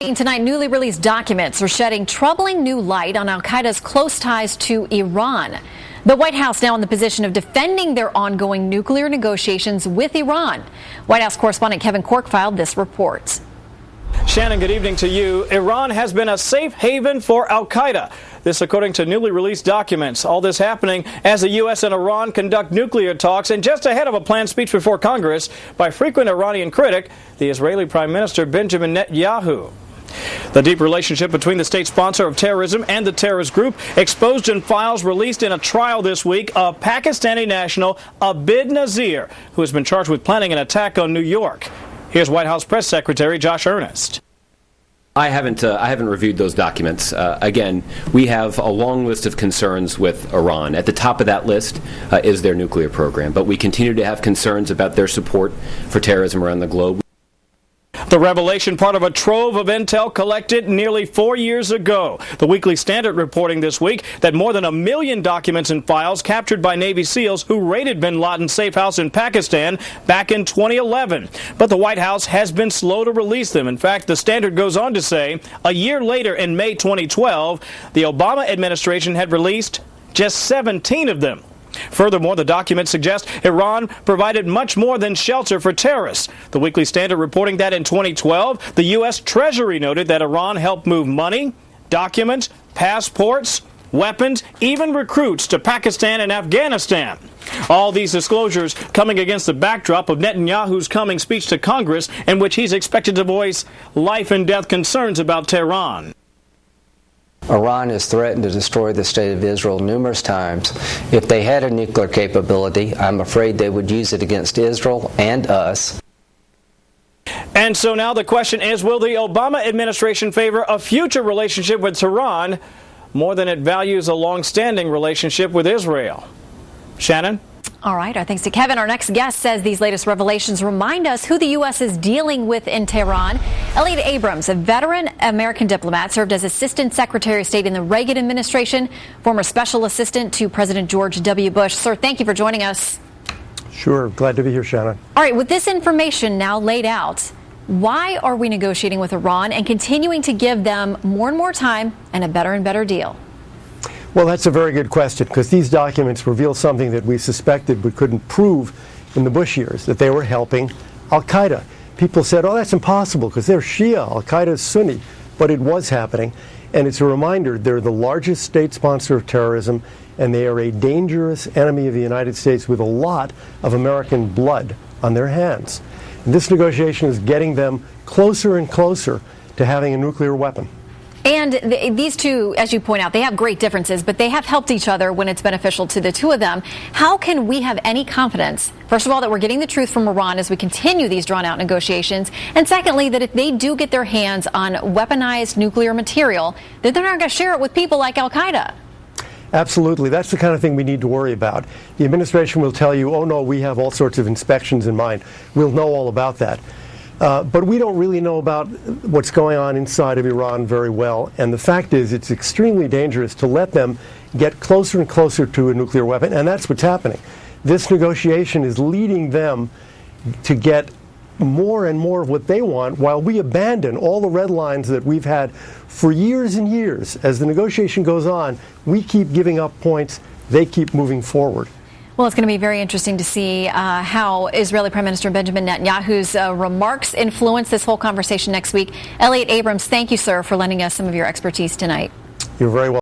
Tonight, newly released documents are shedding troubling new light on Al-Qaeda's close ties to Iran. The White House now in the position of defending their ongoing nuclear negotiations with Iran. White House correspondent Kevin Cork filed this report. Shannon, good evening to you. Iran has been a safe haven for Al-Qaeda. This according to newly released documents. All this happening as the U.S. and Iran conduct nuclear talks and just ahead of a planned speech before Congress by frequent Iranian critic, the Israeli Prime Minister Benjamin Netanyahu. The deep relationship between the state sponsor of terrorism and the terrorist group exposed in files released in a trial this week of Pakistani national Abid Nazir, who has been charged with planning an attack on New York. Here's White House Press Secretary Josh Earnest. I haven't reviewed those documents. Again, we have a long list of concerns with Iran. At the top of that list is their nuclear program, but we continue to have concerns about their support for terrorism around the globe. The revelation, part of a trove of intel collected nearly 4 years ago. The Weekly Standard reporting this week that more than 1 million documents and files captured by Navy SEALs who raided bin Laden's safe house in Pakistan back in 2011. But the White House has been slow to release them. In fact, the Standard goes on to say a year later, in May 2012, the Obama administration had released just 17 of them. Furthermore, the documents suggest Iran provided much more than shelter for terrorists. The Weekly Standard reporting that in 2012, the U.S. Treasury noted that Iran helped move money, documents, passports, weapons, even recruits to Pakistan and Afghanistan. All these disclosures coming against the backdrop of Netanyahu's coming speech to Congress, in which he's expected to voice life and death concerns about Tehran. Iran has threatened to destroy the state of Israel numerous times. If they had a nuclear capability, I'm afraid they would use it against Israel and us. And so now the question is, will the Obama administration favor a future relationship with Tehran more than it values a long-standing relationship with Israel? Shannon? All right, our thanks to Kevin. Our next guest says these latest revelations remind us who the U.S. is dealing with in Tehran. Elliot Abrams, a veteran American diplomat, served as Assistant Secretary of State in the Reagan administration, former Special Assistant to President George W. Bush. Sir, thank you for joining us. Sure, glad to be here, Shannon. All right, with this information now laid out, why are we negotiating with Iran and continuing to give them more and more time and a better and better deal? Well, that's a very good question, because these documents reveal something that we suspected but couldn't prove in the Bush years, that they were helping Al-Qaeda. People said, oh, that's impossible because they're Shia, Al-Qaeda is Sunni, but it was happening. And it's a reminder they're the largest state sponsor of terrorism, and they are a dangerous enemy of the United States with a lot of American blood on their hands. And this negotiation is getting them closer and closer to having a nuclear weapon. And these two, as you point out, they have great differences, but they have helped each other when it's beneficial to the two of them. How can we have any confidence, first of all, that we're getting the truth from Iran as we continue these drawn-out negotiations, and secondly, that if they do get their hands on weaponized nuclear material, that they're not going to share it with people like Al-Qaeda? Absolutely. That's the kind of thing we need to worry about. The administration will tell you, oh, no, we have all sorts of inspections in mind. We'll know all about that. But we don't really know about what's going on inside of Iran very well. And the fact is, it's extremely dangerous to let them get closer and closer to a nuclear weapon. And that's what's happening. This negotiation is leading them to get more and more of what they want, while we abandon all the red lines that we've had for years and years. As the negotiation goes on, we keep giving up points. They keep moving forward. Well, it's going to be very interesting to see how Israeli Prime Minister Benjamin Netanyahu's remarks influence this whole conversation next week. Elliot Abrams, thank you, sir, for lending us some of your expertise tonight. You're very welcome.